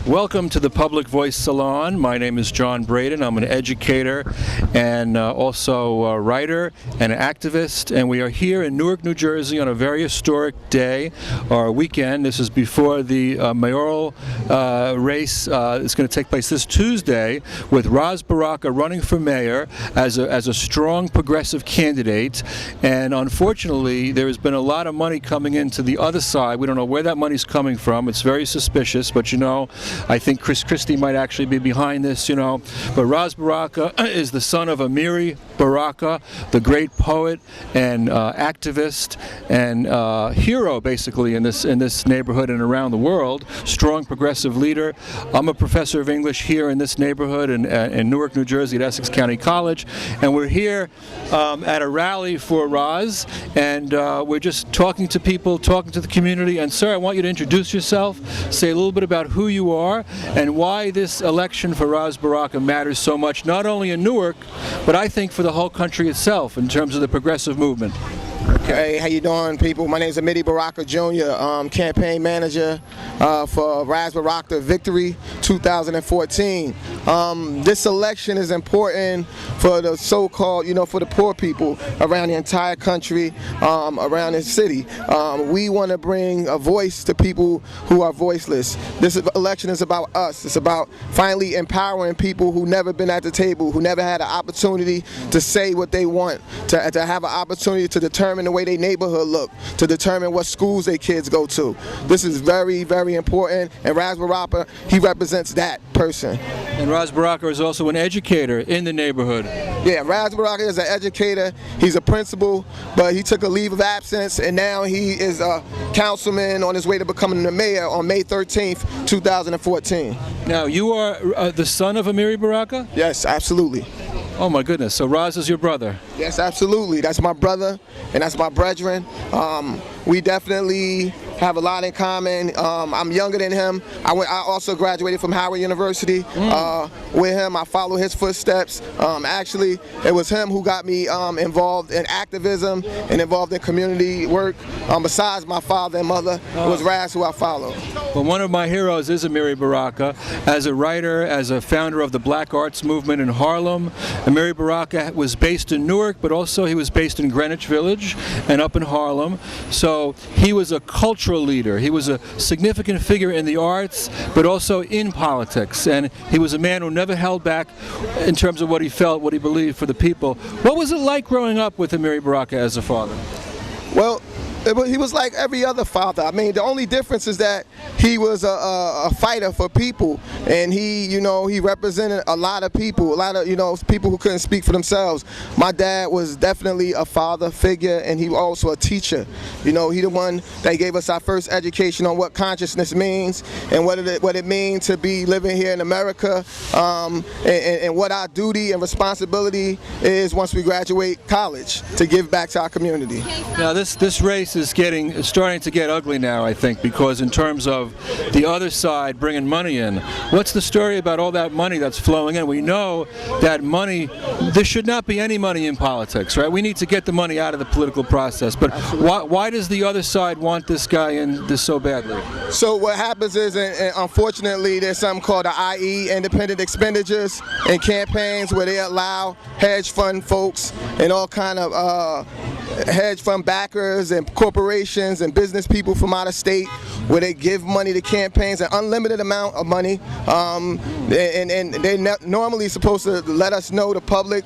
Welcome to the Public Voice Salon. My name is John Bredin. I'm an educator and also a writer and an activist, and we are here in Newark, New Jersey on a very historic day or weekend. This is before the mayoral race. It's going to take place this Tuesday with Ras Baraka running for mayor as a strong progressive candidate. And unfortunately, there has been a lot of money coming into the other side. We don't know where that money's coming from. It's very suspicious, but you know, I think Chris Christie might actually be behind this, you know. But Ras Baraka is the son of Amiri Baraka, the great poet and activist and hero, basically, in this neighborhood and around the world. Strong progressive leader. I'm a professor of English here in this neighborhood in Newark, New Jersey at Essex County College, and we're here at a rally for Ras, and we're just talking to people, talking to the community. And sir, I want you to introduce yourself, say a little bit about who you are and why this election for Ras Baraka matters so much, not only in Newark, but I think for the whole country itself in terms of the progressive movement. Hey, how you doing, people? My name is Amiri Baraka Jr., campaign manager for Ras Baraka Victory 2014. This election is important for the so-called, for the poor people around the entire country, around this city. We want to bring a voice to people who are voiceless. This election is about us. It's about finally empowering people who never been at the table, who never had an opportunity to say what they want, to have an opportunity to determine the way their neighborhood look, to determine what schools their kids go to. This is very, very important, and Ras Baraka, he represents that person. And Ras Baraka is also an educator in the neighborhood. Yeah, Ras Baraka is an educator. He's a principal, but he took a leave of absence, and now he is a councilman on his way to becoming the mayor on May 13th, 2014. Now, you are the son of Amiri Baraka? Yes, absolutely. Oh my goodness, so Ras is your brother? Yes, absolutely. That's my brother, and that's my brethren. We definitely have a lot in common. I'm younger than him. I also graduated from Howard University. With him, I follow his footsteps. Actually, it was him who got me involved in activism and involved in community work. Besides my father and mother, it was Ras who I followed. Well, one of my heroes is Amiri Baraka. As a writer, as a founder of the Black Arts Movement in Harlem, Amiri Baraka was based in Newark, but also he was based in Greenwich Village and up in Harlem. So he was a cultural leader. He was a significant figure in the arts, but also in politics. And he was a man who never held back in terms of what he felt, what he believed for the people. What was it like growing up with Amiri Baraka as a father? Well, he was like every other father. I mean, the only difference is that he was a fighter for people, and he represented a lot of people, people who couldn't speak for themselves. My dad was definitely a father figure, and he was also a teacher. He the one that gave us our first education on what consciousness means and what it means to be living here in America, and what our duty and responsibility is once we graduate college to give back to our community. Now, this race is starting to get ugly now, I think, because in terms of the other side bringing money in. What's the story about all that money that's flowing in? We know that money, there should not be any money in politics, right? We need to get the money out of the political process. But why does the other side want this guy in this so badly? So what happens is, and unfortunately, there's something called the IE, independent expenditures, and campaigns where they allow hedge fund folks and all kind of hedge fund backers and corporations and business people from out of state where they give money to campaigns, an unlimited amount of money, and they're normally supposed to let us know, the public,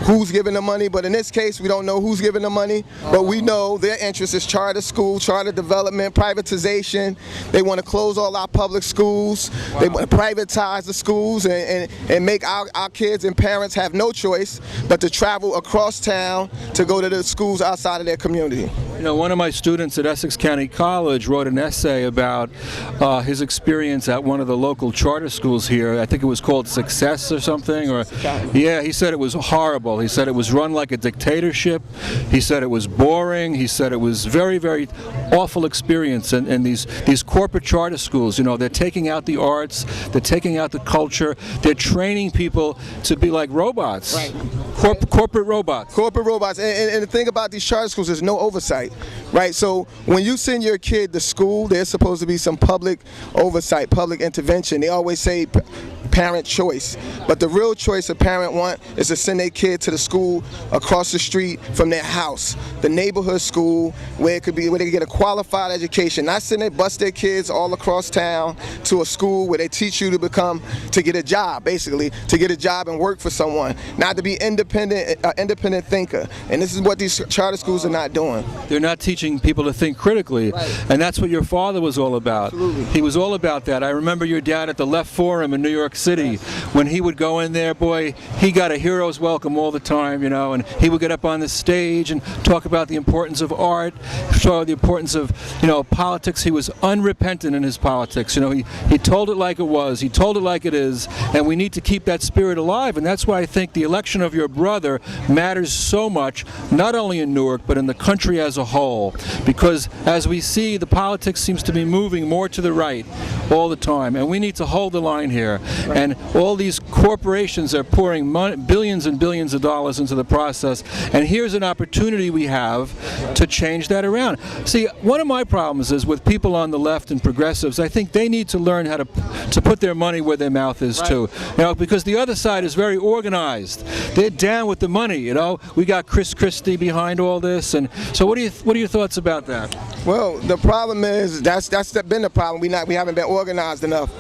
who's giving the money, but in this case we don't know who's giving the money, but we know their interest is charter school, charter development, privatization. They want to close all our public schools. They want to privatize the schools and make our kids and parents have no choice but to travel across town to go to the schools outside of their community. You know, one of my students at Essex County College wrote an essay about his experience at one of the local charter schools here. I think it was called Success or something. Or yeah, he said it was horrible. He said it was run like a dictatorship. He said it was boring. He said it was very, very awful experience. And these corporate charter schools, you know, they're taking out the arts, they're taking out the culture, they're training people to be like robots. Right. Corporate robots. Corporate robots. And the thing about these charter schools is no oversight, right? So when you send your kid to school, there's supposed to be some public oversight, public intervention. They always say parent choice, but the real choice a parent want is to send their kid to the school across the street from their house, the neighborhood school where they can get a qualified education. Not send they bust their kids all across town to a school where they teach you to get a job, basically, to get a job and work for someone, not to be independent thinker. And this is what these charter schools are not doing. They're not teaching people to think critically, right. And that's what your father was all about. Absolutely. He was all about that. I remember your dad at the Left Forum in New York City. Yes. When he would go in there, boy, he got a hero's welcome all the time, you know, and he would get up on the stage and talk about the importance of art, show the importance of, you know, politics. He was unrepentant in his politics. You know, he told it like it was. He told it like it is, and we need to keep that spirit alive. And that's why I think the election of your brother matters so much, not only in Newark, but in the country as a whole. Because as we see, the politics seems to be moving more to the right all the time, and we need to hold the line here. Right. And all these corporations are pouring billions and billions of dollars into the process, and here's an opportunity we have to change that around. See, one of my problems is with people on the left and progressives. I think they need to learn how to put their money where their mouth is, right. Too. You know, because the other side is very organized. They're down with the money. You know, we got Chris Christie behind all this, and so what are your thoughts about that? Well, the problem is that's been the problem. We haven't been organized enough.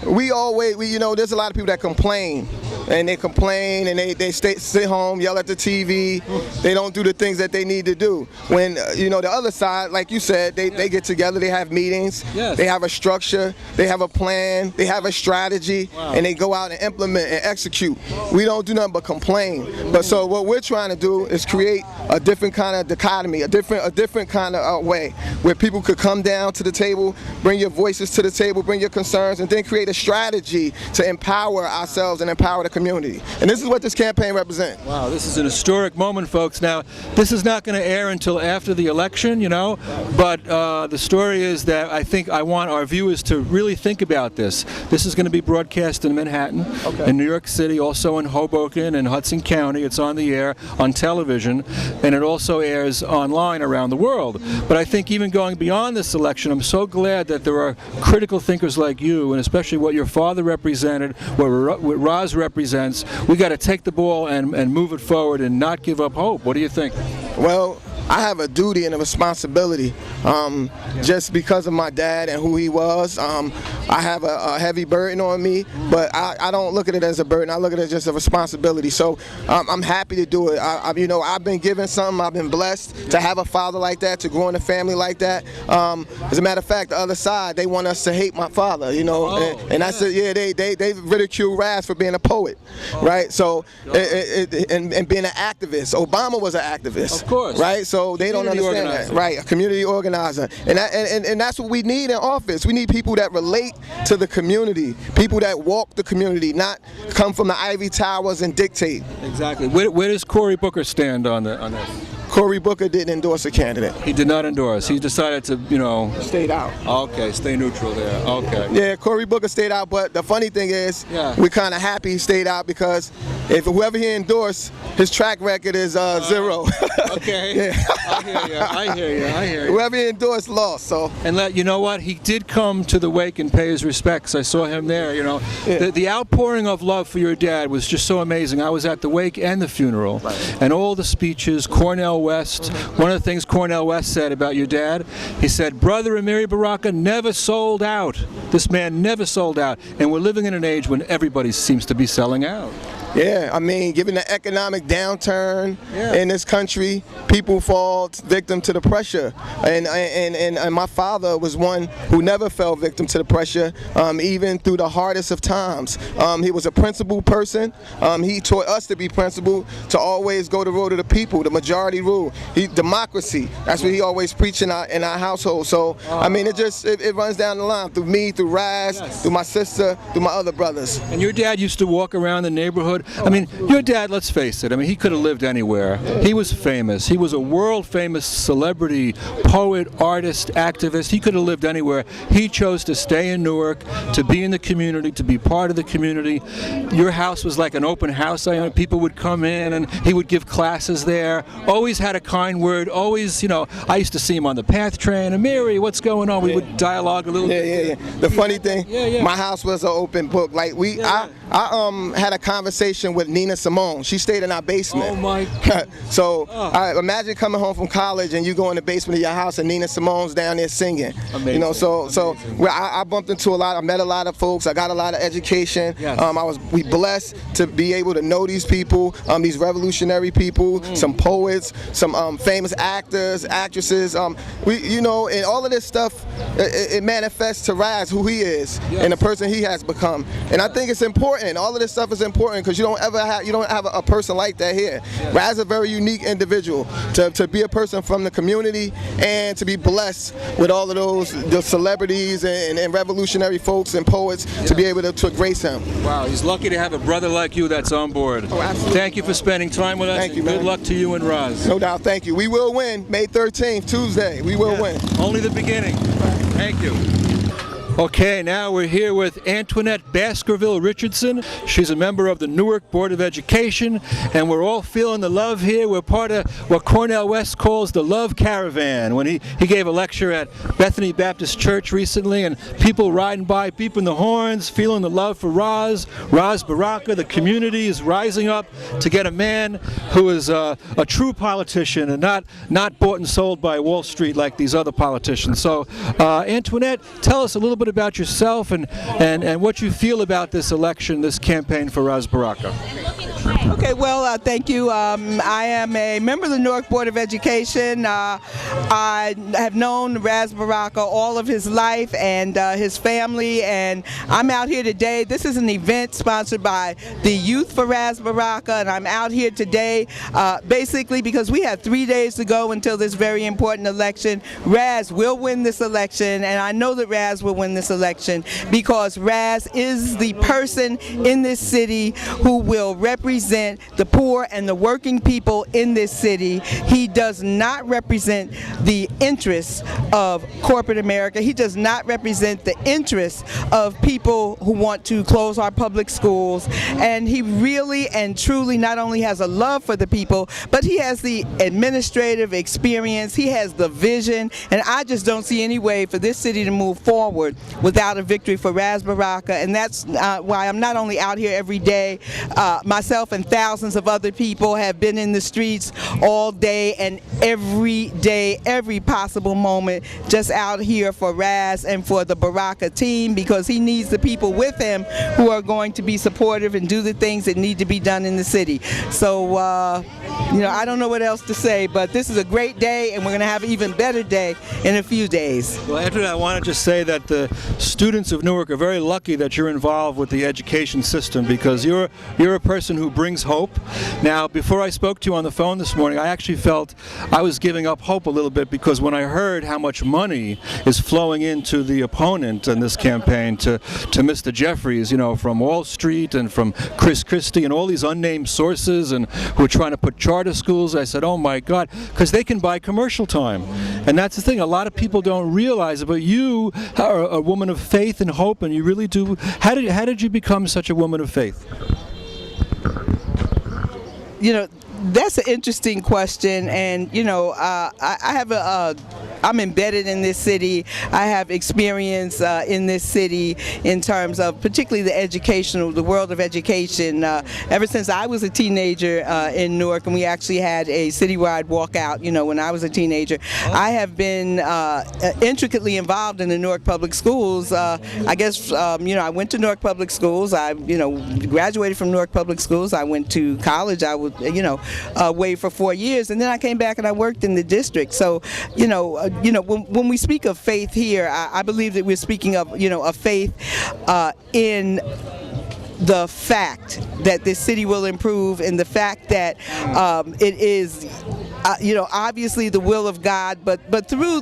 You know, there's a lot of people that complain, and they sit home, yell at the TV. They don't do the things that they need to do. When you know, the other side, like you said, they get together, they have meetings, yes. They have a structure, they have a plan, they have a strategy, wow. And they go out and implement and execute. We don't do nothing but complain. But so what we're trying to do is create a different kind of dichotomy, a different kind of way where people could come down to the table, bring your voices to the table, bring your concerns, and then create a strategy to empower ourselves and empower the community. And this is what this campaign represents. Wow, this is an historic moment, folks. Now, this is not going to air until after the election, you know, but the story is that I want our viewers to really think about this. This is going to be broadcast in Manhattan, okay. In New York City, also in Hoboken and Hudson County. It's on the air on television, and it also airs online around the world. But I think even going beyond this election, I'm so glad that there are critical thinkers like you, and especially what your father represented, what Ras represents. We got to take the ball and move it forward and not give up hope. What do you think? Well, I have a duty and a responsibility, just because of my dad and who he was. I have a heavy burden on me, but I don't look at it as a burden. I look at it as just a responsibility. So I'm happy to do it. You know, I've been given something. I've been blessed to have a father like that, to grow in a family like that. As a matter of fact, the other side, they want us to hate my father. You know, and I said, yeah, they ridicule Ras for being a poet, right? So and being an activist. Obama was an activist, of course, right? So they don't understand that, right? A community organizer, and that's what we need in office. We need people that relate to the community, people that walk the community, not come from the ivory towers and dictate. Exactly. Where does Cory Booker stand on this? Cory Booker didn't endorse a candidate. He did not endorse. He decided to, you know... Stayed out. Okay, stay neutral there. Okay. Yeah, Cory Booker stayed out, but the funny thing is, we're kind of happy he stayed out because if whoever he endorsed, his track record is 0. Okay. Yeah. I hear you. Whoever he endorsed lost. So. And you know what? He did come to the wake and pay his respects. I saw him there. You know, the outpouring of love for your dad was just so amazing. I was at the wake and the funeral, and all the speeches. Cornel West. One of the things Cornel West said about your dad, he said, "Brother Amiri Baraka never sold out. This man never sold out." And we're living in an age when everybody seems to be selling out. Yeah, I mean, given the economic downturn in this country, people fall victim to the pressure. And my father was one who never fell victim to the pressure, even through the hardest of times. He was a principled person. He taught us to be principled, to always go the road of the people, the majority rule. Democracy, that's what he always preached in our household. So, I mean, it runs down the line through me, through Raz, through my sister, through my other brothers. And your dad used to walk around the neighborhood. I mean, your dad, let's face it, I mean, he could have lived anywhere. He was famous. He was a world-famous celebrity, poet, artist, activist. He could have lived anywhere. He chose to stay in Newark, to be in the community, to be part of the community. Your house was like an open house. People would come in, and he would give classes there. Always had a kind word. Always, you know, I used to see him on the PATH train. Amiri, what's going on? We would dialogue a little bit. Yeah. The funny thing, my house was an open book. Like, I had a conversation with Nina Simone. She stayed in our basement. Oh my God. So I imagine coming home from college and you go in the basement of your house and Nina Simone's down there singing. Amazing. You know, so I bumped into I met a lot of folks. I got a lot of education. Yes. We blessed to be able to know these people, these revolutionary people, some poets, some famous actors, actresses. You know, and all of this stuff, it manifests to Raz, who he is, and the person he has become. And I think it's important. All of this stuff is important because you don't have a person like that here. Raz is a very unique individual to be a person from the community and to be blessed with all of the celebrities and revolutionary folks and poets to be able to grace him. Wow, he's lucky to have a brother like you that's on board. Oh, absolutely. Thank you for spending time with us. Thank you, man. man. Good luck to you and Raz. No doubt, thank you. We will win May 13th, Tuesday. We will win. Only the beginning. Thank you. Okay, now we're here with Antoinette Baskerville-Richardson. She's a member of the Newark Board of Education, and we're all feeling the love here. We're part of what Cornel West calls the Love Caravan. When he gave a lecture at Bethany Baptist Church recently, and people riding by, beeping the horns, feeling the love for Ras Baraka. The community is rising up to get a man who is a true politician and not bought and sold by Wall Street like these other politicians. So, Antoinette, tell us a little bit about yourself and what you feel about this election, this campaign for Ras Baraka. Okay, well, thank you. I am a member of the Newark Board of Education. I have known Ras Baraka all of his life and his family, and I'm out here today. This is an event sponsored by the Youth for Ras Baraka, and I'm out here today basically because we have 3 days to go until this very important election. Ras will win this election, and I know that Ras will win this election because Ras is the person in this city who will represent the poor and the working people in this city. He does not represent the interests of corporate America. He does not represent the interests of people who want to close our public schools. And he really and truly not only has a love for the people, but he has the administrative experience, he has the vision, and I just don't see any way for this city to move forward without a victory for Ras Baraka. And that's why I'm not only out here every day, myself and thousands of other people have been in the streets all day and every day, every possible moment, just out here for Ras and for the Baraka team, because he needs the people with him who are going to be supportive and do the things that need to be done in the city. So, you know, I don't know what else to say, but this is a great day, and we're going to have an even better day in a few days. Well, Anthony, I want to just say that the students of Newark are very lucky that you're involved with the education system, because you're a person who brings hope. Now, before I spoke to you on the phone this morning, I actually felt I was giving up hope a little bit, because when I heard how much money is flowing into the opponent in this campaign to Mr. Jeffries, you know, from Wall Street and from Chris Christie and all these unnamed sources, and who are trying to put charter schools, I said, oh my God, because they can buy commercial time. And that's the thing, a lot of people don't realize it, but you are a woman of faith and hope, and you really do. How did you become such a woman of faith? That's an interesting question, and I'm embedded in this city. I have experience in this city in terms of particularly the world of education. Ever since I was a teenager in Newark, and we actually had a citywide walkout, when I was a teenager, I have been intricately involved in the Newark Public Schools. I guess, I went to Newark Public Schools. I, graduated from Newark Public Schools. I went to college. I was, away for 4 years, and then I came back and I worked in the district. So, when we speak of faith here, I believe that we're speaking of, a faith in the fact that this city will improve, and the fact that it is obviously the will of God, but through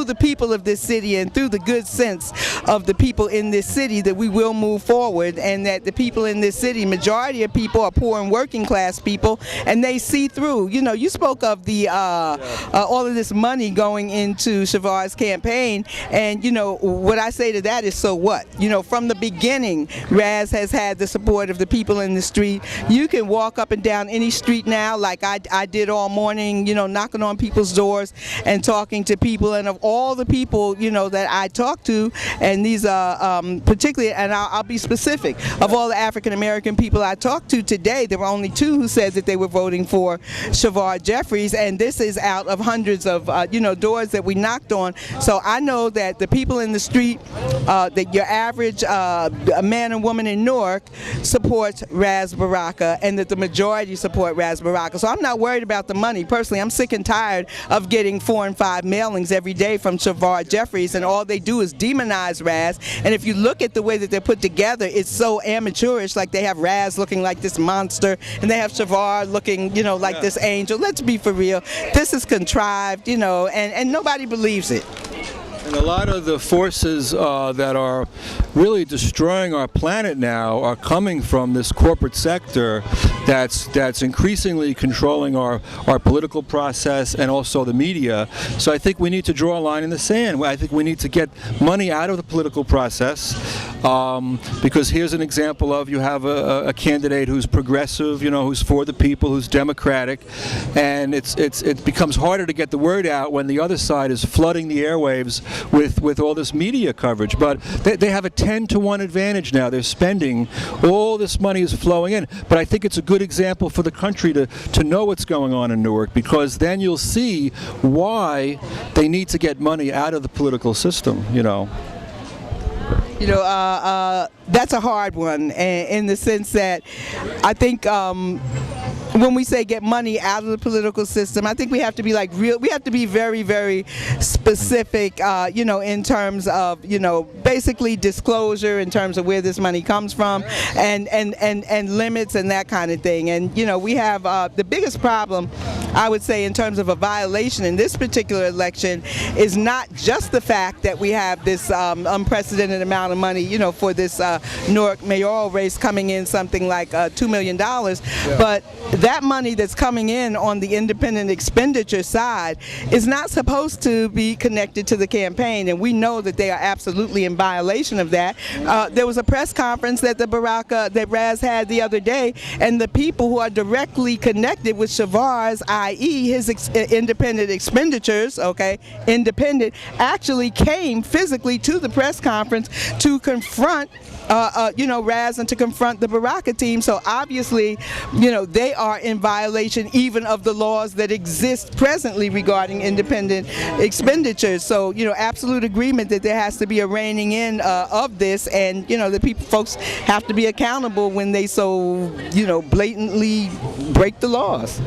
the people of this city and through the good sense of the people in this city, that we will move forward, and that the people in this city, majority of people are poor and working class people, and they see through. You spoke of the all of this money going into Shavar's campaign, and what I say to that is, so what? From the beginning, Ras has had the support of the people in the street. You can walk up and down any street now, like I did all morning, knocking on people's doors and talking to people, and of all the people, that I talked to, and these are particularly, and I'll be specific, of all the African American people I talked to today, there were only 2 who said that they were voting for Shavar Jeffries, and this is out of hundreds of, doors that we knocked on. So I know that the people in the street, that your average man and woman in Newark supports Ras Baraka, and that the majority support Ras Baraka. So I'm not worried about the money. Personally, I'm sick and tired of getting 4 and 5 mailings every day from Shavar Jeffries, and all they do is demonize Ras. And if you look at the way that they're put together, it's so amateurish. Like, they have Ras looking like this monster, and they have Shavar looking, like this angel. Let's be for real. This is contrived, and nobody believes it. And a lot of the forces that are really destroying our planet now are coming from this corporate sector that's increasingly controlling our political process and also the media. So I think we need to draw a line in the sand. I think we need to get money out of the political process, because here's an example of, you have a candidate who's progressive, who's for the people, who's democratic, and it becomes harder to get the word out when the other side is flooding the airwaves with all this media coverage. But they have a 10-to-1 advantage now. They're spending, all this money is flowing in. But I think it's a good example for the country to know what's going on in Newark, because then you'll see why they need to get money out of the political system, That's a hard one, in the sense that I think when we say get money out of the political system, I think we have to be we have to be very, very specific, in terms of, basically disclosure in terms of where this money comes from, and limits and that kind of thing. And, we have the biggest problem, I would say, in terms of a violation in this particular election is not just the fact that we have this unprecedented amount of money, for this Newark mayoral race coming in something like $2 million, but that money that's coming in on the independent expenditure side is not supposed to be connected to the campaign, and we know that they are absolutely in violation of that. There was a press conference that that Ras had the other day, and the people who are directly connected with Shavar's, i.e. his independent expenditures, independent, actually came physically to the press conference to confront Ras and to confront the Baraka team. So obviously, they are in violation even of the laws that exist presently regarding independent expenditures. So, absolute agreement that there has to be a reining in of this, and, the folks have to be accountable when they so, blatantly break the laws.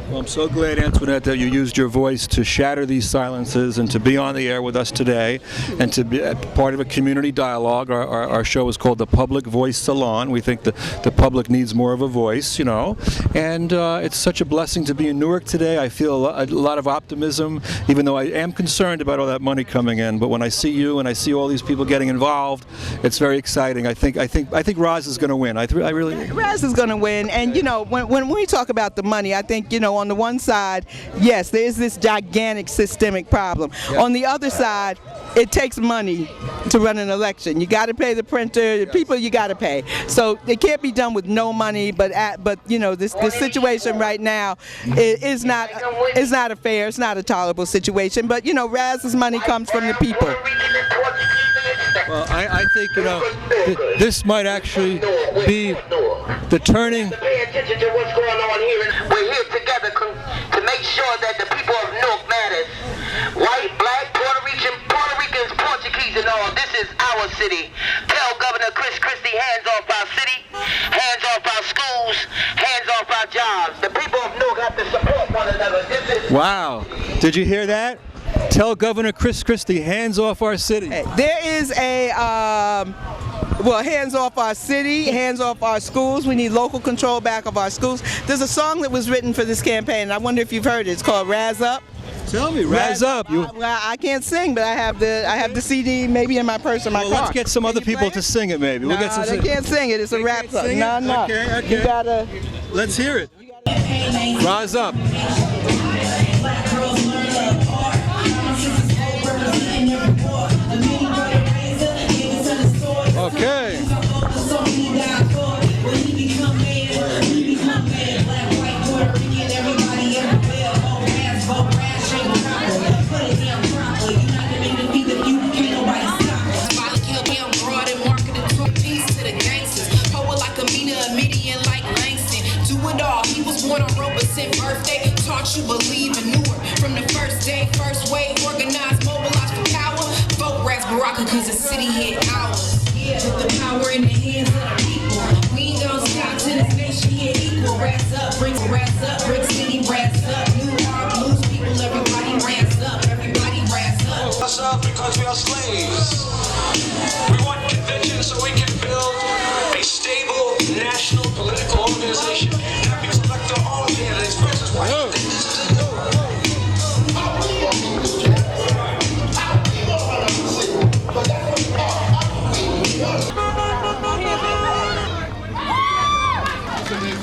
Well, I'm so glad, Antoinette, that you used your voice to shatter these silences and to be on the air with us today and to be part of a community dialogue. Our show is called The Public Voice Salon. We think the public needs more of a voice, and it's such a blessing to be in Newark today. I feel a lot of optimism, even though I am concerned about all that money coming in. But when I see you and I see all these people getting involved, it's very exciting. I think Ras is going to win. I really. Ras is going to win, and when we talk about the money, I think on the one side, yes, there is this gigantic systemic problem. Yeah. On the other side, it takes money to run an election. You got to pay the printer, the people you got to pay. So it can't be done with no money. But you know, this situation right now is not a fair. It's not a tolerable situation. But you know, Raz's money comes from the people. Well, I think, you know, this might actually be the turning. Pay attention to what's going on here. We're here together to make sure that the people of Newark matters. White, black, Puerto Ricans, Portuguese, and all. This is our city. Tell Governor Chris Christie, hands off our city, hands off our schools, hands off our jobs. The people of Newark have to support one another. Wow. Did you hear that? Tell Governor Chris Christie, hands off our city. There is a, well, hands off our city, hands off our schools. We need local control back of our schools. There's a song that was written for this campaign, and I wonder if you've heard it. It's called Raz Up. Tell me, Raz Up. Well, I can't sing, but I have the CD maybe in my purse or my car. Let's get some other people to sing it, maybe. We'll get some. They can't sing it. It's a rap song. No. Okay. You gotta. Let's hear it. Rise up. Okay. Birthday taught you believe in Newark from the first day, first wave, organized, mobilized for power. Vote Ras Baraka cause the city hit ours. Yeah, put the power in the hands of the people. We ain't gonna stop till this nation hit equal. Ras up, bring city, ras up. Newark, blues people, everybody ras up, everybody ras up. Us up because we are slaves. We want convention so we can build a stable national political organization.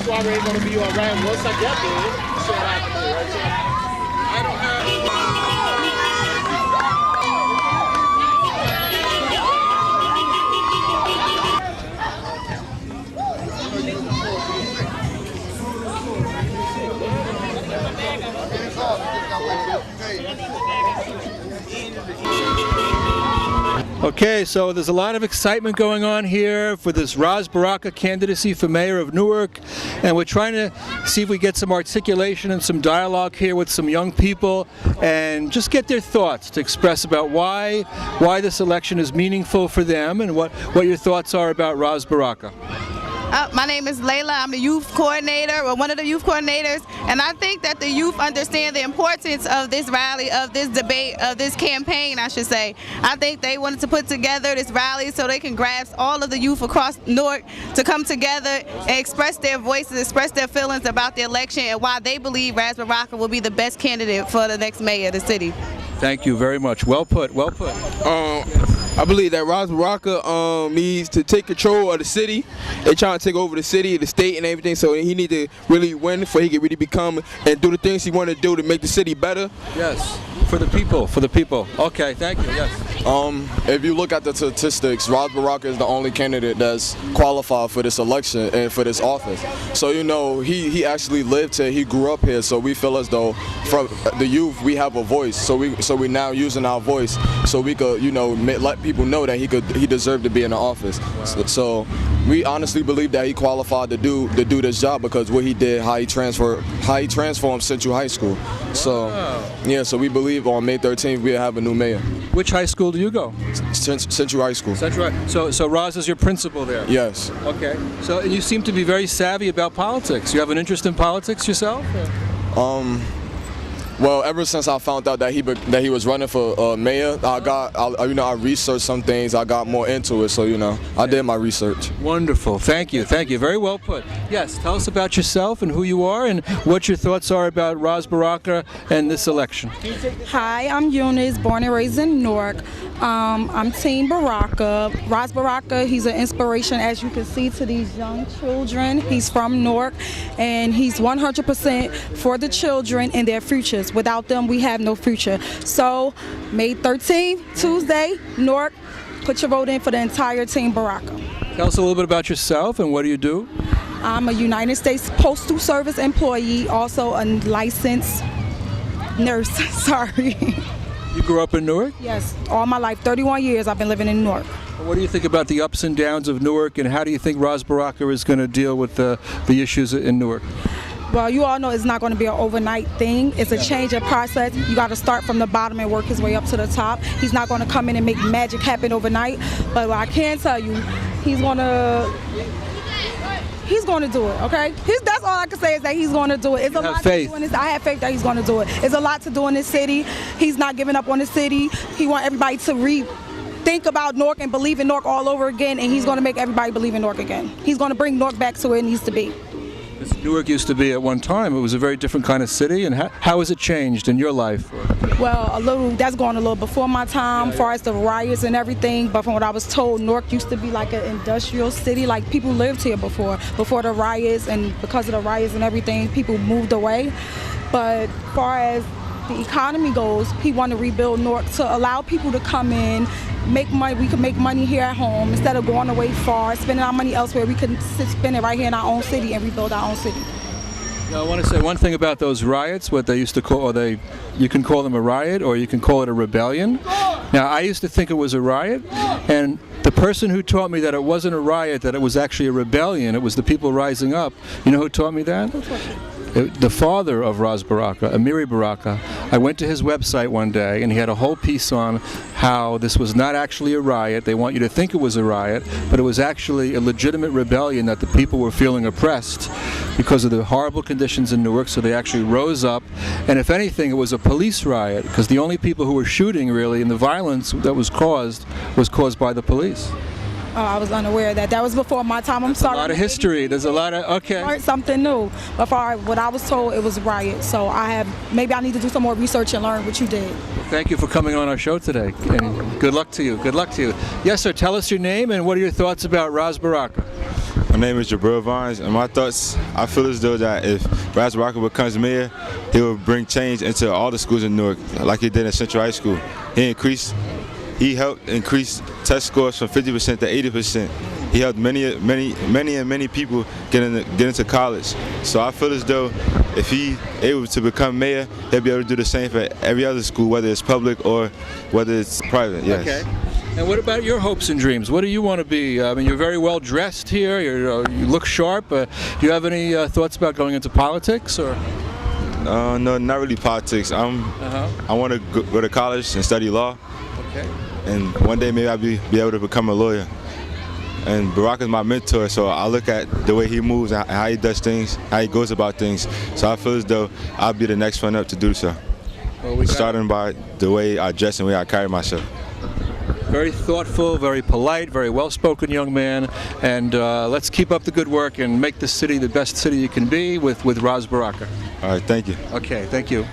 Soiree is gonna be all right. Once I get there, so I can do, right? So I don't have. Okay, so there's a lot of excitement going on here for this Ras Baraka candidacy for mayor of Newark, and we're trying to see if we get some articulation and some dialogue here with some young people and just get their thoughts to express about why this election is meaningful for them and what your thoughts are about Ras Baraka. My name is Laila. I'm the youth coordinator, or one of the youth coordinators, and I think that the youth understand the importance of this rally, of this debate, of this campaign, I should say. I think they wanted to put together this rally so they can grasp all of the youth across Newark to come together and express their voices, express their feelings about the election and why they believe Ras Baraka will be the best candidate for the next mayor of the city. Thank you very much. Well put, well put. I believe that Ras Baraka needs to take control of the city. They're trying to take over the city, the state, and everything. So he need to really win so he can really become and do the things he want to do to make the city better. Yes, for the people, for the people. Okay, thank you. Yes. If you look at the statistics, Ras Baraka is the only candidate that's qualified for this election and for this office. So you know he actually lived here, he grew up here. So we feel as though from the youth we have a voice. So we now using our voice so we could let people know that he deserved to be in the office. So we honestly believe that he qualified to do this job because what he did, how he transformed Central High School. So yeah, so we believe on May 13th we'll have a new mayor. Which high school do you go? Central High School. Central. So Ras is your principal there? Yes. Okay. So you seem to be very savvy about politics. You have an interest in politics yourself? Well, ever since I found out that he was running for mayor, I researched some things. I got more into it, so I did my research. Wonderful. Thank you. Thank you. Very well put. Yes. Tell us about yourself and who you are and what your thoughts are about Ras Baraka and this election. Hi, I'm Eunice, born and raised in Newark. I'm Team Baraka. Ras Baraka, he's an inspiration, as you can see, to these young children. He's from Newark, and he's 100% for the children and their futures. leaders. Without them, we have no future. So, May 13th, Tuesday, Newark, put your vote in for the entire Team Baraka. Tell us a little bit about yourself and what do you do? I'm a United States Postal Service employee, also a licensed nurse. Sorry. You grew up in Newark? Yes, all my life, 31 years I've been living in Newark. What do you think about the ups and downs of Newark, and how do you think Ras Baraka is going to deal with the issues in Newark? Well, you all know it's not going to be an overnight thing. It's a change of process. You got to start from the bottom and work his way up to the top. He's not going to come in and make magic happen overnight. But what I can tell you, he's going to do it, okay? That's all I can say is that he's going to do it. It's a lot to do in this. I have faith that he's going to do it. It's a lot to do in this city. He's not giving up on the city. He wants everybody to think about Newark and believe in Newark all over again, and he's going to make everybody believe in Newark again. He's going to bring Newark back to where it needs to be. Newark used to be at one time. It was a very different kind of city, and how has it changed in your life? Well, that's going a little before my time, as far as the riots and everything. But from what I was told, Newark used to be like an industrial city. Like people lived here before the riots, and because of the riots and everything, people moved away. But as far as the economy goes, he wanted to rebuild Newark to allow people to come in, make money. We can make money here at home instead of going away far, spending our money elsewhere. We can spend it right here in our own city and rebuild our own city. Now, I want to say one thing about those riots, what they used to call, you can call them a riot or you can call it a rebellion. Now, I used to think it was a riot, and the person who taught me that it wasn't a riot, that it was actually a rebellion, it was the people rising up. You know who taught me that? Who taught you? The father of Ras Baraka, Amiri Baraka. I went to his website one day and he had a whole piece on how this was not actually a riot. They want you to think it was a riot, but it was actually a legitimate rebellion, that the people were feeling oppressed because of the horrible conditions in Newark, so they actually rose up. And if anything, it was a police riot, because the only people who were shooting really, and the violence that was caused by the police. Oh, I was unaware of that. That was before my time. I'm sorry. A lot of history. There's a lot of, okay. Learned something new. But for what I was told, it was a riot. So maybe I need to do some more research and learn what you did. Thank you for coming on our show today. And good luck to you. Good luck to you. Yes, sir. Tell us your name and what are your thoughts about Ras Baraka? My name is Jabrell Vines, and my thoughts, I feel as though that if Ras Baraka becomes mayor, he will bring change into all the schools in Newark, like he did in Central High School. He helped increase test scores from 50% to 80%. He helped many people get into college. So I feel as though if he able to become mayor, he'll be able to do the same for every other school, whether it's public or whether it's private. Yes. Okay. And what about your hopes and dreams? What do you want to be? I mean, you're very well dressed here. You look sharp. Do you have any thoughts about going into politics, or? No, not really politics. I want to go to college and study law. Okay. And one day maybe I'll be able to become a lawyer. And Baraka's my mentor, so I look at the way he moves and how he does things, how he goes about things. So I feel as though I'll be the next one up to do so. Well, starting by the way I dress and the way I carry myself. Very thoughtful, very polite, very well-spoken young man, and let's keep up the good work and make this city the best city you can be with Ras Baraka. All right, thank you. Okay, thank you.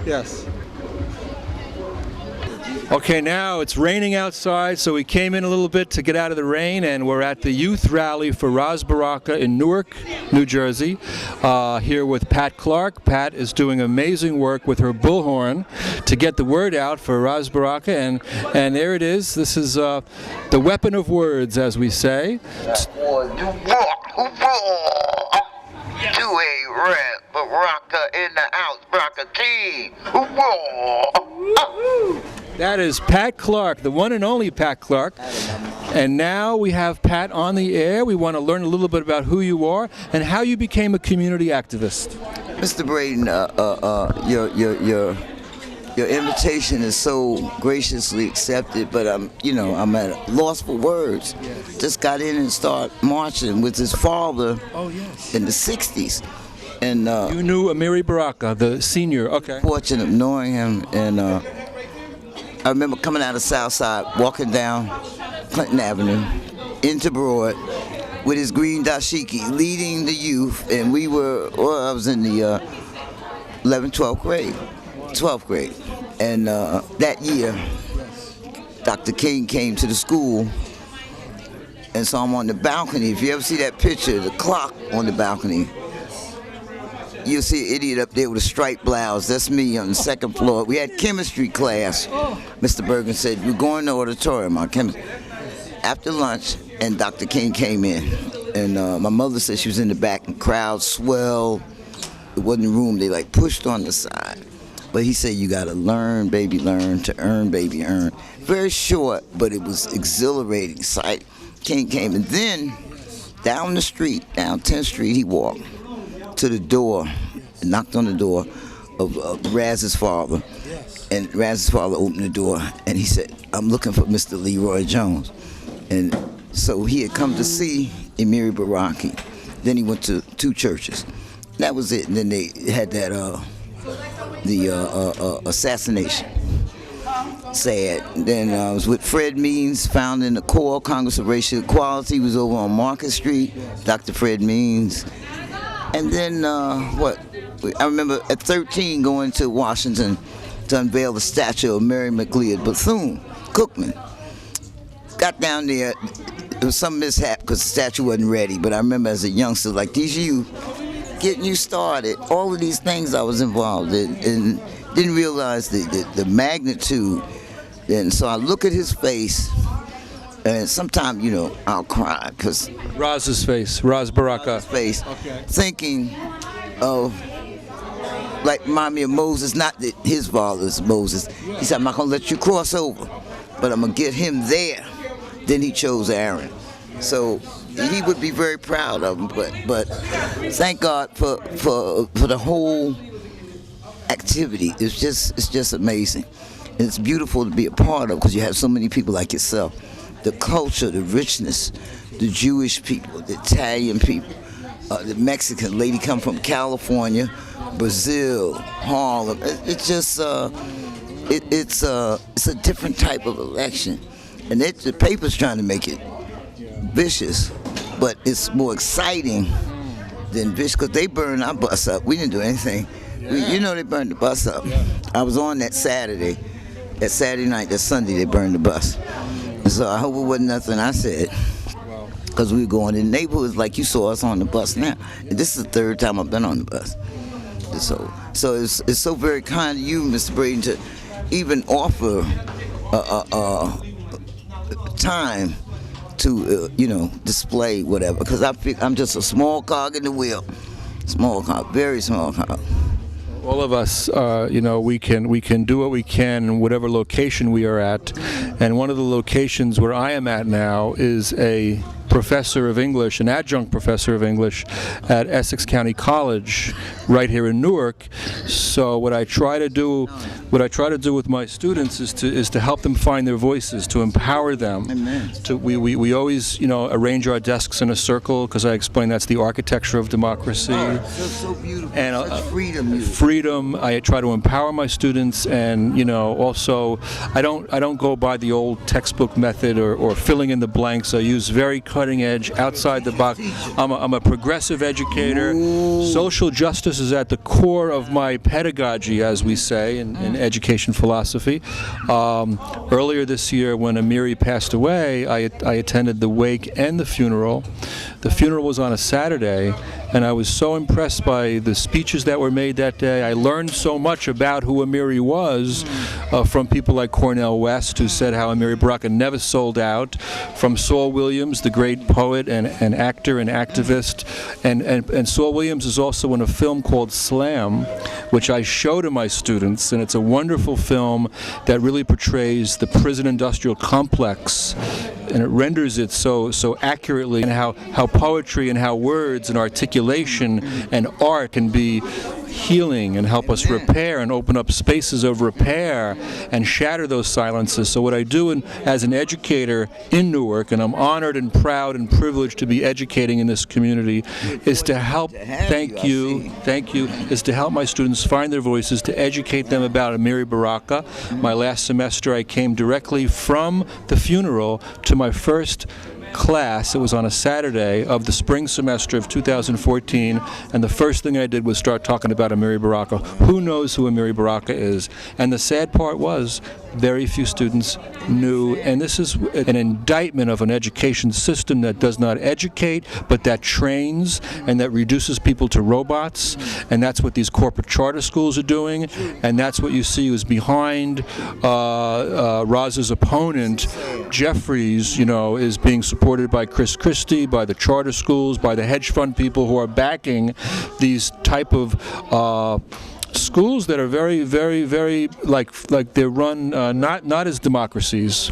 Yes. Okay, now it's raining outside, so we came in a little bit to get out of the rain, and we're at the youth rally for Ras Baraka in Newark, New Jersey, here with Pat Clark. Pat is doing amazing work with her bullhorn to get the word out for Ras Baraka, and there it is. This is the weapon of words, as we say. To a Ras Baraka in the house, Baraka team. That is Pat Clark, the one and only Pat Clark. And now we have Pat on the air. We want to learn a little bit about who you are and how you became a community activist. Mr. Bredin, your invitation is so graciously accepted, but I'm at a loss for words. Yes. Just got in and started marching with his father. Oh, yes. In the 60s. And you knew Amiri Baraka, the senior. Okay. Fortunate of knowing him, and I remember coming out of South Side, walking down Clinton Avenue into Broad with his green dashiki, leading the youth, and I was in the 11th, 12th grade. And that year, Dr. King came to the school, and so I'm on the balcony. If you ever see that picture, the clock on the balcony, you'll see an idiot up there with a striped blouse. That's me on the second floor. We had chemistry class. Mr. Bergen said, we're going to the auditorium, our chemistry. After lunch, and Dr. King came in, and my mother said she was in the back, and crowd swelled. It wasn't room. They pushed on the side. But he said, you got to learn, baby, learn, to earn, baby, earn. Very short, but it was exhilarating sight. King came, and then down the street, down 10th Street, he walked to the door, knocked on the door of Raz's father. And Raz's father opened the door, and he said, I'm looking for Mr. Leroy Jones. And so he had come to see Amiri Baraka. Then he went to 2 churches. That was it. And then they had that assassination. Sad. Then I was with Fred Means, founding the CORE, Congress of Racial Equality. He was over on Market Street, Dr. Fred Means. And then I remember at 13 going to Washington to unveil the statue of Mary McLeod Bethune-Cookman. Got down there, there was some mishap because the statue wasn't ready, but I remember as a youngster, these youth, getting you started, all of these things I was involved in, and didn't realize the magnitude. And so I look at his face, and sometimes, I'll cry, because Ras's face, Ras Baraka's face, thinking of, remind me of Moses, not that his father's Moses. He said, I'm not going to let you cross over, but I'm going to get him there. Then he chose Aaron. So he would be very proud of him, but thank God for the whole activity. It's just amazing. It's beautiful to be a part of because you have so many people like yourself. The culture, the richness, the Jewish people, the Italian people, the Mexican lady come from California, Brazil, Harlem. It's just it's a different type of election, and the paper's trying to make it vicious, but it's more exciting than vicious because they burned our bus up. We didn't do anything. They burned the bus up. I was on that Saturday. That Saturday night, that Sunday, they burned the bus. And so I hope it wasn't nothing I said. Because we were going in neighborhoods like you saw us on the bus now. And this is the 3rd time I've been on the bus. So it's so very kind of you, Mr. Bredin, to even offer time to, display whatever. Because I'm just a small cog in the wheel. Small cog, very small cog. All of us, we can do what we can in whatever location we are at. And one of the locations where I am at now is a professor of English, an adjunct professor of English at Essex County College right here in Newark. So what I try to do with my students is to help them find their voices, to empower them. Amen. We always arrange our desks in a circle because I explain that's the architecture of democracy. Oh, so beautiful. And freedom. Freedom. I try to empower my students, and also I don't go by the the old textbook method or filling in the blanks. I use very cutting edge, outside the box. I'm a progressive educator. Social justice is at the core of my pedagogy, as we say in education philosophy. Earlier this year, when Amiri passed away, I attended the wake and the funeral. The funeral was on a Saturday, and I was so impressed by the speeches that were made that day. I learned so much about who Amiri was from people like Cornel West, who said how Amiri Baraka never sold out, from Saul Williams, the great poet and actor and activist. And Saul Williams is also in a film called Slam, which I show to my students, and it's a wonderful film that really portrays the prison industrial complex, and it renders it so accurately, and how poetry and how words and articulation and art can be healing and help us repair and open up spaces of repair and shatter those silences. So what I do as an educator in Newark, and I'm honored and proud and privileged to be educating in this community, is to help, thank you, is to help my students find their voices, to educate them about Amiri Baraka. My last semester I came directly from the funeral to my first class. It was on a Saturday of the spring semester of 2014, and the first thing I did was start talking about Amiri Baraka. Who knows who Amiri Baraka is? And the sad part was very few students knew, and this is an indictment of an education system that does not educate, but that trains and that reduces people to robots, and that's what these corporate charter schools are doing, and that's what you see is behind Raz's opponent, Jeffries, is being supported by Chris Christie, by the charter schools, by the hedge fund people who are backing these type of schools that are very, very, very like they're run not as democracies.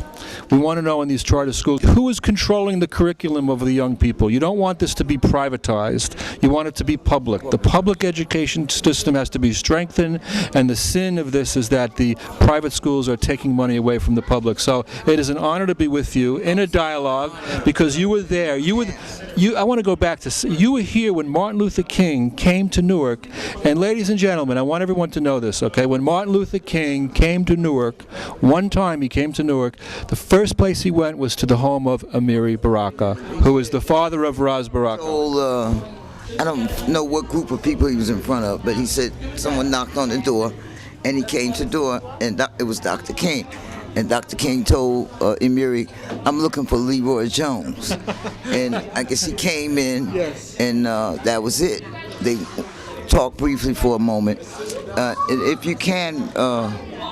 We want to know in these charter schools who is controlling the curriculum of the young people. You don't want this to be privatized. You want it to be public. The public education system has to be strengthened, and the sin of this is that the private schools are taking money away from the public. So it is an honor to be with you in a dialogue, because you were there. I want to go back to, you were here when Martin Luther King came to Newark, and ladies and gentlemen, I want everyone to know this, okay? When Martin Luther King came to Newark, one time he came to Newark, the first place he went was to the home of Amiri Baraka, who is the father of Ras Baraka. I don't know what group of people he was in front of, but he said someone knocked on the door, and he came to the door, and it was Dr. King. And Dr. King told Amiri, "I'm looking for Leroy Jones." And I guess he came in, and that was it. They talked briefly for a moment. If you can,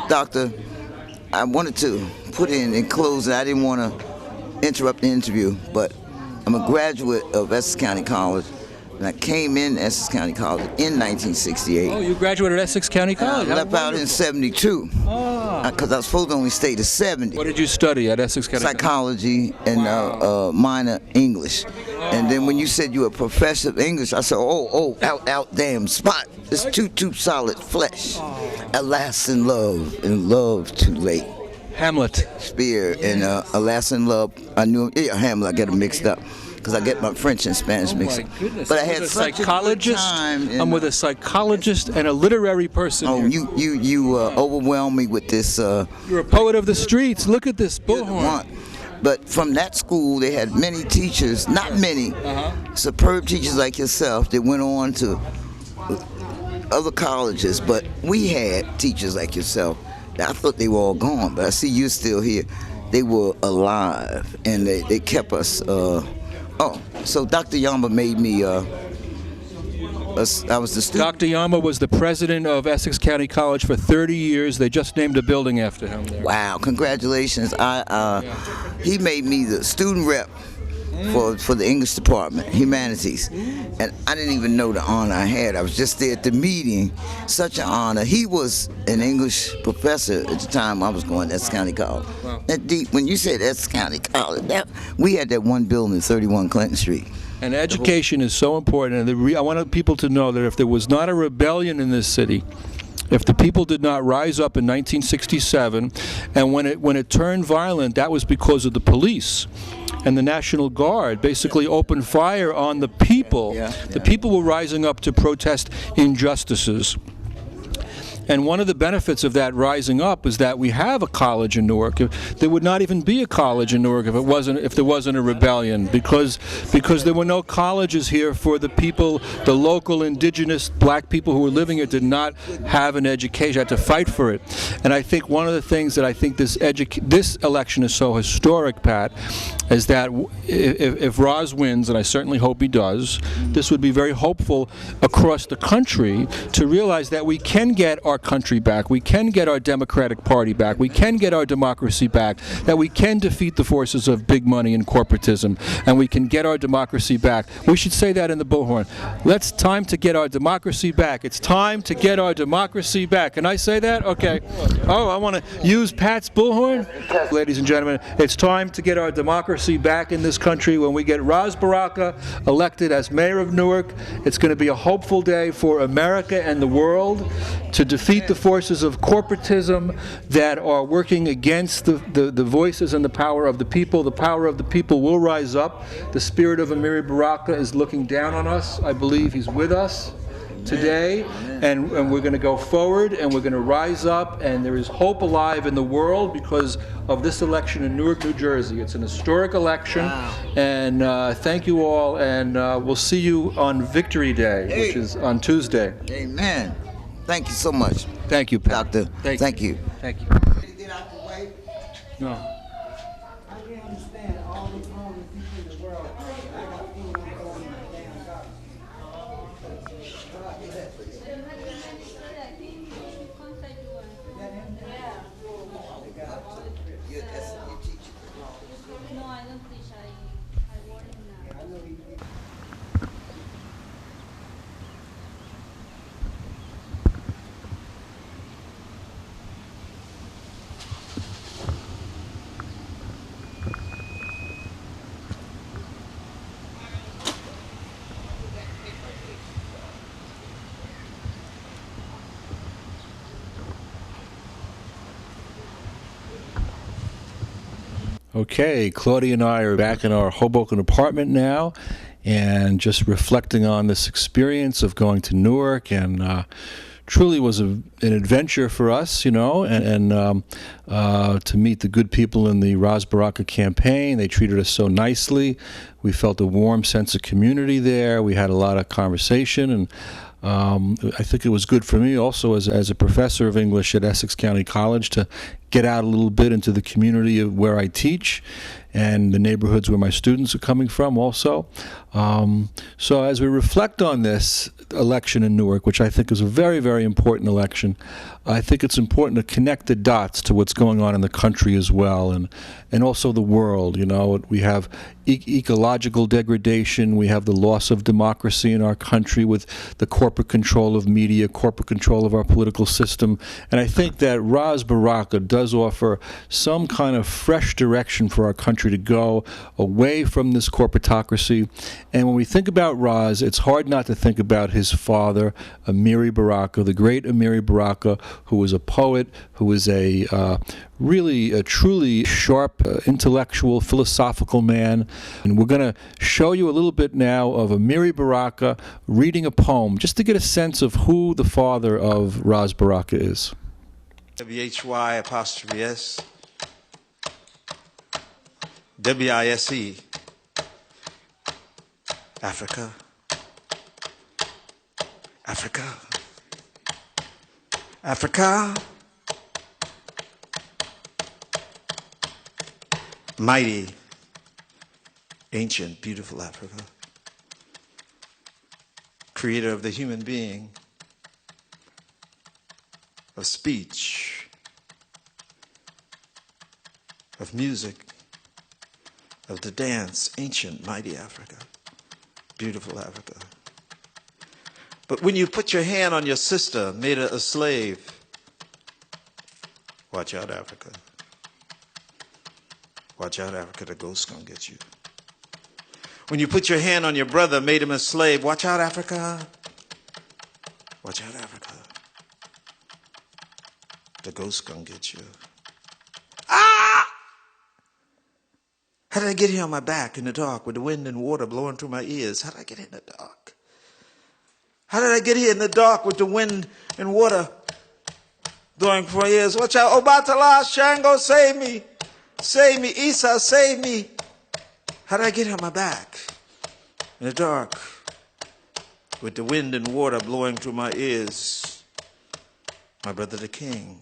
Doctor, I wanted to put in close it. I didn't want to interrupt the interview, but I'm a graduate of Essex County College, and I came in Essex County College in 1968. Oh, you graduated at Essex County College? I left out in 72, because I was supposed to only stay to 70. What did you study at Essex County College? Psychology and minor English. And then when you said you were a professor of English, I said, out damn spot. It's too solid flesh. Alas in love, and love too late. Hamlet. Spear, and Alas in love, I knew, Hamlet, I get them mixed up, because I get my French and Spanish mixed up. Goodness. But I had such a good time. I'm with a psychologist and a literary person. Oh, you overwhelmed me with this. You're a poet of the streets. Look at this bullhorn. But from that school, they had many teachers, not many, superb teachers like yourself that went on to other colleges, but we had teachers like yourself. I thought they were all gone, but I see you're still here. They were alive, and they kept us. So Dr. Yama made me. I was the student. Dr. Yama was the president of Essex County College for 30 years. They just named a building after him there. Wow! Congratulations. He made me the student rep for the English department, humanities, and I didn't even know the honor I had. I was just there at the meeting. Such an honor. He was an English professor at the time I was going to Essex County College. Wow. When you said Essex County College, we had that one building, 31 Clinton Street. And education is so important. And I want people to know that if there was not a rebellion in this city, if the people did not rise up in 1967, and when it turned violent, that was because of the police. And the National Guard basically opened fire on the people. The people were rising up to protest injustices. And one of the benefits of that rising up is that we have a college in Newark. There would not even be a college in Newark if there wasn't a rebellion, because there were no colleges here for the people, the local indigenous black people who were living here did not have an education, had to fight for it. And I think one of the things that I think this election is so historic, Pat, is that if Ras wins, and I certainly hope he does, this would be very hopeful across the country to realize that we can get our country back, we can get our Democratic Party back, we can get our democracy back, that we can defeat the forces of big money and corporatism, and we can get our democracy back. We should say that in the bullhorn. It's time to get our democracy back. It's time to get our democracy back. Can I say that? Okay. Oh, I want to use Pat's bullhorn? Ladies and gentlemen, it's time to get our democracy back in this country. When we get Ras Baraka elected as mayor of Newark, it's going to be a hopeful day for America and the world to defeat the forces of corporatism that are working against the voices and the power of the people. The power of the people will rise up. The spirit of Amiri Baraka is looking down on us. I believe he's with us today, and we're going to go forward, and we're going to rise up, and there is hope alive in the world because of this election in Newark, New Jersey. It's an historic election, and thank you all, and we'll see you on Victory Day, which is on Tuesday. Amen. Thank you so much. Thank you, Pat. Doctor. Thank you. Thank you. No. Okay, Claudia and I are back in our Hoboken apartment now, and just reflecting on this experience of going to Newark, and truly was an adventure for us, and to meet the good people in the Ras Baraka campaign. They treated us so nicely. We felt a warm sense of community there. We had a lot of conversation, and I think it was good for me also as a professor of English at Essex County College to get out a little bit into the community of where I teach and the neighborhoods where my students are coming from also. So as we reflect on this election in Newark, which I think is a very, very important election, I think it's important to connect the dots to what's going on in the country as well, and also the world. We have ecological degradation, we have the loss of democracy in our country with the corporate control of media, corporate control of our political system, and I think that Ras Baraka does offer some kind of fresh direction for our country to go away from this corporatocracy. And when we think about Ras, it's hard not to think about his father, Amiri Baraka, the great Amiri Baraka, who was a poet, who was a truly sharp, intellectual, philosophical man. And we're going to show you a little bit now of Amiri Baraka reading a poem, just to get a sense of who the father of Ras Baraka is. WHY''S WISE Africa, Africa, Africa, mighty, ancient, beautiful Africa, creator of the human being, of speech, of music, of the dance, ancient, mighty Africa, beautiful Africa. But when you put your hand on your sister, made her a slave, watch out, Africa. Watch out, Africa, the ghost's gonna get you. When you put your hand on your brother, made him a slave, watch out, Africa. Watch out, Africa. The ghost's gonna get you. Ah! How did I get here on my back in the dark with the wind and water blowing through my ears? How did I get in the dark? How did I get here in the dark with the wind and water blowing through my ears. Watch out. Obatala, Shango, save me. Save me. Isa, save me. How did I get on my back? In the dark, with the wind and water blowing through my ears. My brother the king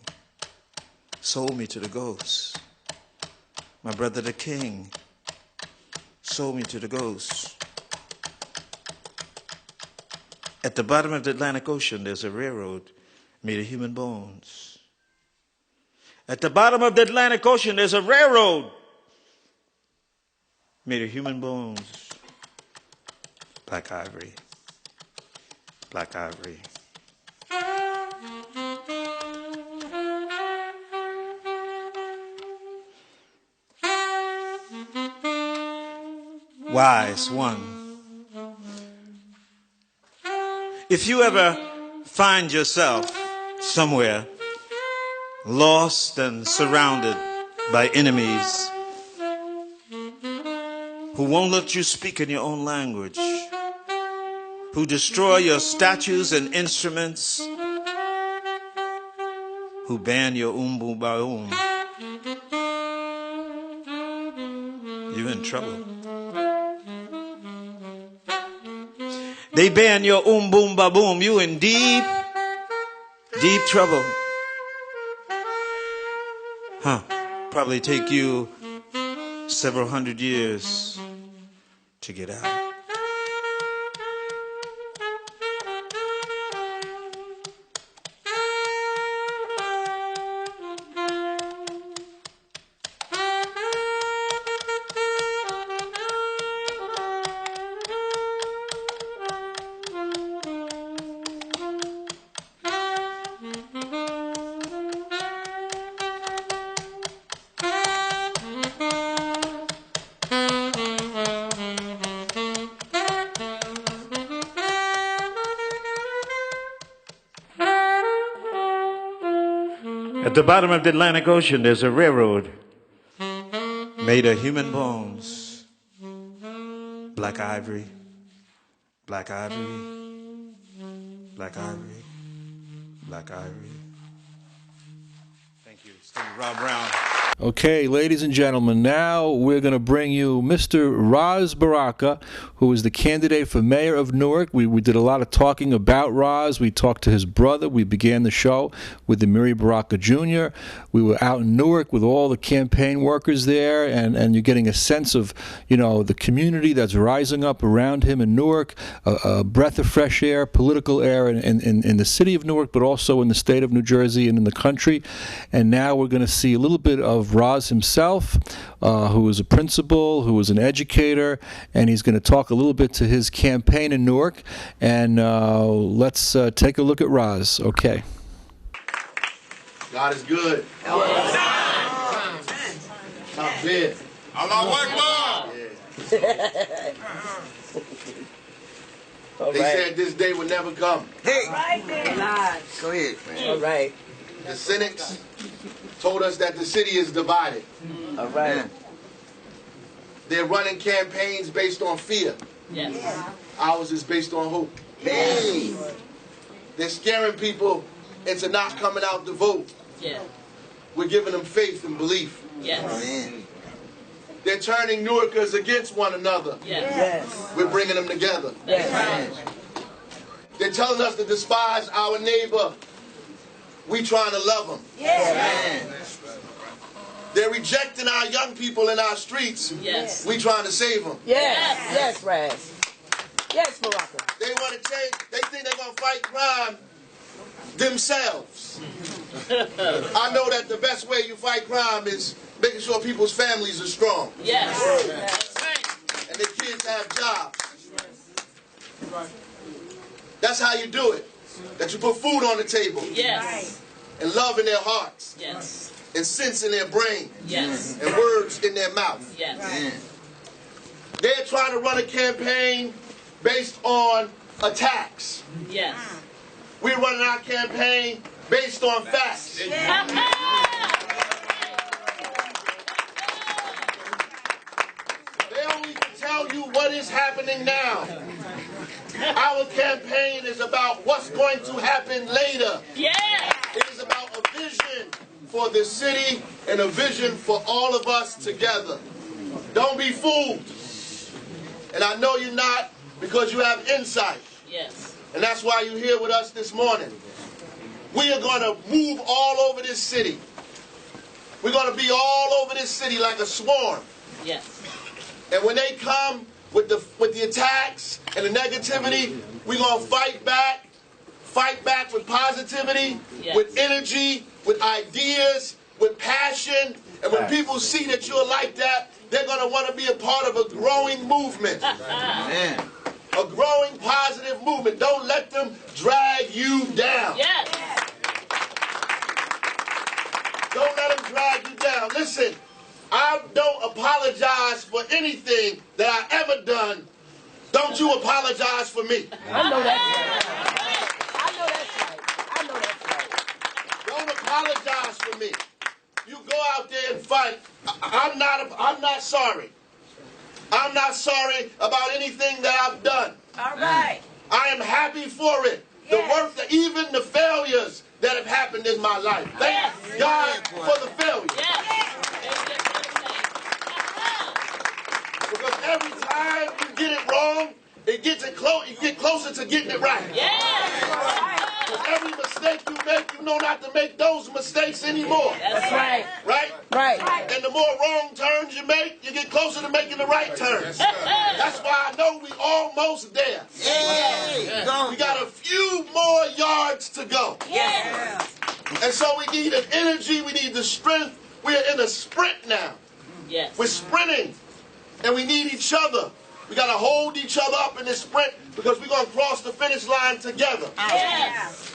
sold me to the ghosts. My brother the king sold me to the ghosts. At the bottom of the Atlantic Ocean, there's a railroad made of human bones. At the bottom of the Atlantic Ocean, there's a railroad made of human bones. Black ivory. Black ivory. Wise one. If you ever find yourself somewhere lost and surrounded by enemies who won't let you speak in your own language, who destroy your statues and instruments, who ban your umbu baum, you're in trouble. They ban your boom ba boom. You in deep, deep trouble. Probably take you several hundred years to get out. At the bottom of the Atlantic Ocean, there's a railroad made of human bones. Black ivory, black ivory, black ivory, black ivory. Thank you. Steve Rob Brown. Okay, ladies and gentlemen, now we're going to bring you Mr. Ras Baraka, who is the candidate for mayor of Newark. We did a lot of talking about Ras. We talked to his brother. We began the show with Amiri Baraka Jr. We were out in Newark with all the campaign workers there, and you're getting a sense of, you know, the community that's rising up around him in Newark, a breath of fresh air, political air in the city of Newark, but also in the state of New Jersey and in the country. And now we're going to see a little bit of Ras himself, who is a principal, who is an educator, and he's going to talk a little bit to his campaign in Newark. And let's take a look at Ras. Okay. God is good. Top bid. Allahu Akbar. They said this day would never come. Hey, go ahead, man. All right. The cynics told us that the city is divided. All right. They're running campaigns based on fear. Yes. Ours is based on hope. Hey. They're scaring people into not coming out to vote. Yeah. We're giving them faith and belief. Yes. Amen. They're turning Newarkers against one another. Yes. We're bringing them together. Yes. They're telling us to despise our neighbor. We trying to love them. Yes. They're rejecting our young people in our streets. Yes. We trying to save them. Yes. Yes, Ras. Yes, Baraka. They want to change. They think they're going to fight crime themselves. I know that the best way you fight crime is making sure people's families are strong. Yes. And their kids have jobs. That's how you do it. That you put food on the table. Yes. And love in their hearts. Yes. And sense in their brain. Yes. And words in their mouth. Yes. They're trying to run a campaign based on attacks. Yes. We're running our campaign based on facts. They only can tell you what is happening now. Our campaign is about what's going to happen later. Yeah. It is about a vision. for this city and a vision for all of us together. Don't be fooled. And I know you're not, because you have insight. Yes. And that's why you're here with us this morning. We are going to move all over this city. We're going to be all over this city like a swarm. Yes. And when they come with the attacks and the negativity, we're going to fight back with positivity, yes, with energy, with ideas, with passion. And when people see that you're like that, they're going to want to be a part of a growing movement. Man. A growing positive movement. Don't let them drag you down. Yes. Don't let them drag you down. Listen, I don't apologize for anything that I ever done. Don't you apologize for me. I know that's right. I know that's right. I know that's right. Don't apologize for me. You go out there and fight. I'm not sorry. I'm not sorry about anything that I've done. All right. I am happy for it. The work, even the failures that have happened in my life. Thank God for the failures. Because every time you get it wrong, you get closer to getting it right. Because every mistake you make, you know not to make those mistakes anymore. That's right. Right? Right. And the more wrong turns you make, you get closer to making the right turns. That's why I know we almost there. We got a few more yards to go. And so we need an energy, we need the strength. We're in a sprint now. Yes. We're sprinting. And we need each other. We got to hold each other up in this sprint because we're going to cross the finish line together. Yes.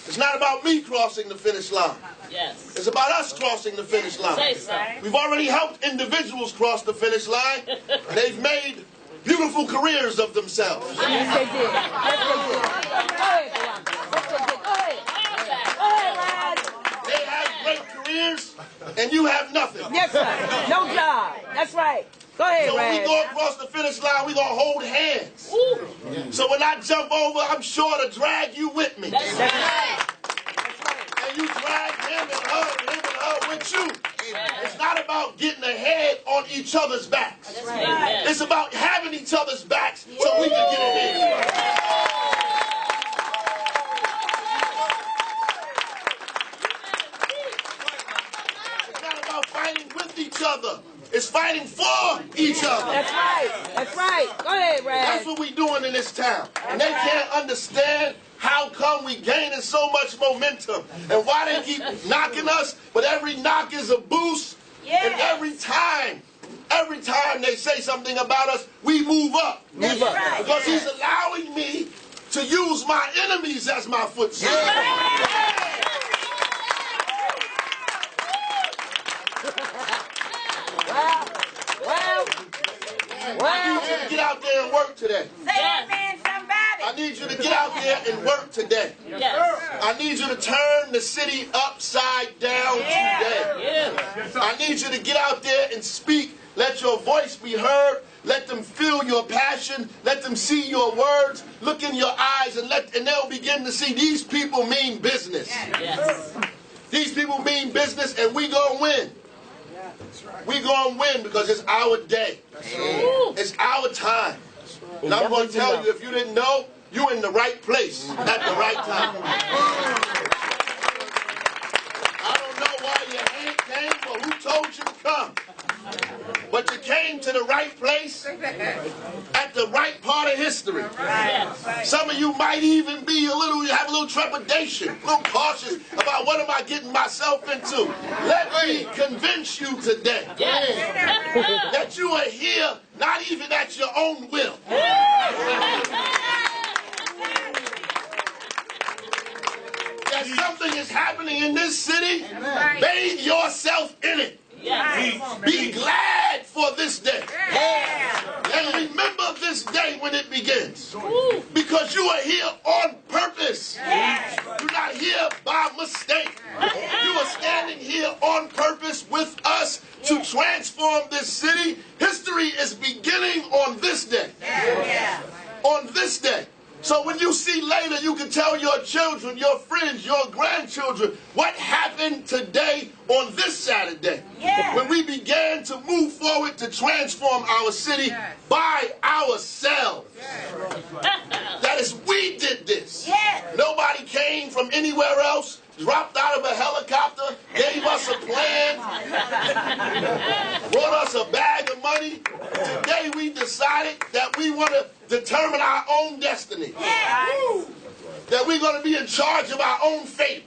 It's not about me crossing the finish line. Yes. It's about us crossing the finish line. Say so. We've already helped individuals cross the finish line. And they've made beautiful careers of themselves. Yes, they did. Yes, they did. Go ahead, Barack. Go ahead. Go ahead, Raj. They have great careers, and you have nothing. Yes, sir. No job. That's right. Go ahead, So when we Raj. go across the finish line, we're going to hold hands. Ooh. So when I jump over, I'm sure to drag you with me. That's right. And you drag him and her with you. It's not about getting ahead on each other's backs. That's right. It's about having each other's backs so we can get ahead. It's not about fighting with each other. It's fighting for each other. That's right. That's right. Go ahead, Raj. That's what we're doing in this town. And they can't understand how come we gaining so much momentum and why they keep knocking us, but every knock is a boost. And every time they say something about us, we move up. Move up. Because he's allowing me to use my enemies as my foot soldier. I need you to get out there and work today. I need you to get out there and work today. I need you to turn the city upside down today. I need you to get out there and speak. Let your voice be heard. Let them feel your passion. Let them see your words. Look in your eyes and they'll begin to see these people mean business. These people mean business, and we gonna win. We gonna win because it's our day. It's our time. And I'm going to tell you, if you didn't know, you're in the right place at the right time. I don't know why you came or who told you to come. But you came to the right place at the right part of history. Some of you might even have a little trepidation, a little cautious about what am I getting myself into. Let me convince you today that you are here not even at your own will. That something is happening in this city. Bathe yourself in it. Be glad for this day. And remember this day when it begins. Because you are here on purpose. You're not here by mistake. You are standing here on purpose with us to transform this city. History is beginning on this day. On this day. So when you see later, you can tell your children, your friends, your grandchildren what happened today on this Saturday, when we began to move forward to transform our city by ourselves. That is, we did this. Nobody came from anywhere else, dropped out of a helicopter, gave us a plan, brought us a bag of money. Today we decided that we want to determine our own destiny. That we're going to be in charge of our own fate.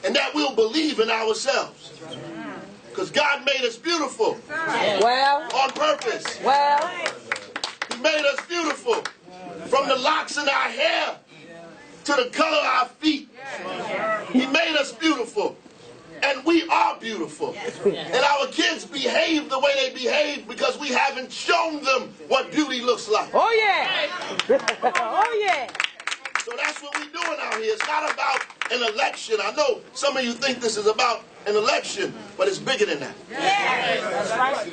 And that we'll believe in ourselves. Because God made us beautiful. On purpose. He made us beautiful. From the locks in our hair to the color of our feet. He made us beautiful. And we are beautiful. And our kids behave the way they behave because we haven't shown them what beauty looks like. Oh, yeah. Oh, yeah. So that's what we're doing out here. It's not about an election. I know some of you think this is about an election, but it's bigger than that. That's right.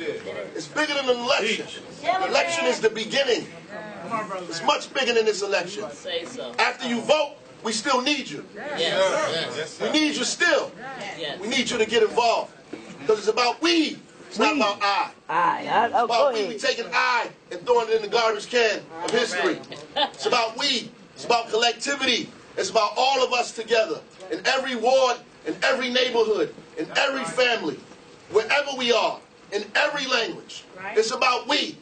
It's bigger than an election. The election is the beginning. It's much bigger than this election. After you vote, we still need you. We need you still. We need you to get involved. Because it's about we. It's not about I. It's about we. We taking I and throwing it in the garbage can of history. It's about we. It's about collectivity. It's about all of us together. In every ward, in every neighborhood, in every family, wherever we are, in every language. It's about we.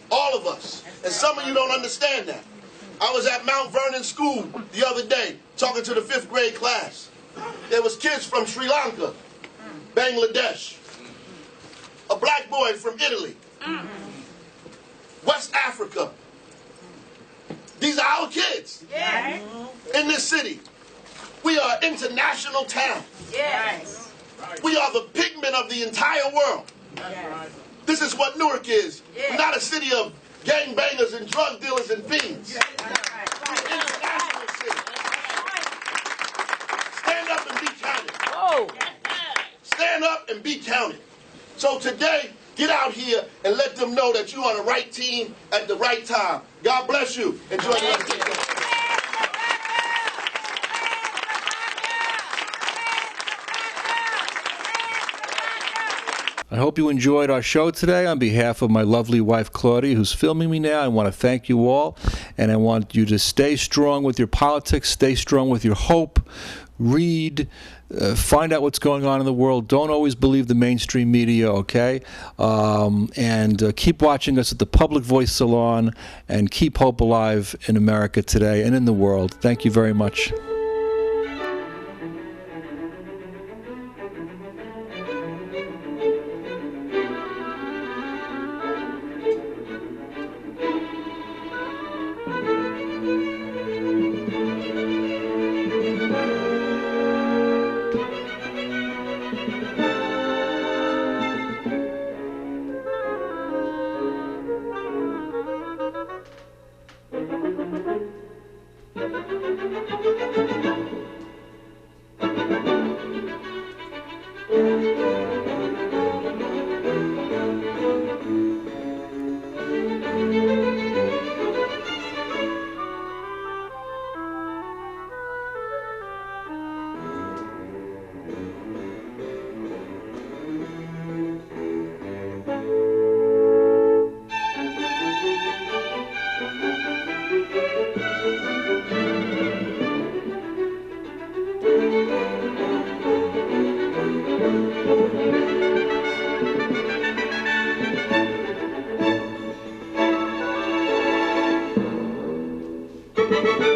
All of us. And some of you don't understand that. I was at Mount Vernon School the other day talking to the 5th grade class. There was kids from Sri Lanka, Bangladesh, a black boy from Italy, West Africa. These are our kids in this city. We are an international town. We are the pigment of the entire world. This is what Newark is. We're not a city of gangbangers and drug dealers and fiends. We're an international city. Stand up and be counted. Stand up and be counted. So today, get out here and let them know that you're on the right team at the right time. God bless you. Enjoy the rest of the day. I hope you enjoyed our show today. On behalf of my lovely wife, Claudia, who's filming me now, I want to thank you all. And I want you to stay strong with your politics, stay strong with your hope, read, find out what's going on in the world. Don't always believe the mainstream media, okay? And keep watching us at the Public Voice Salon, and keep hope alive in America today and in the world. Thank you very much. Thank you.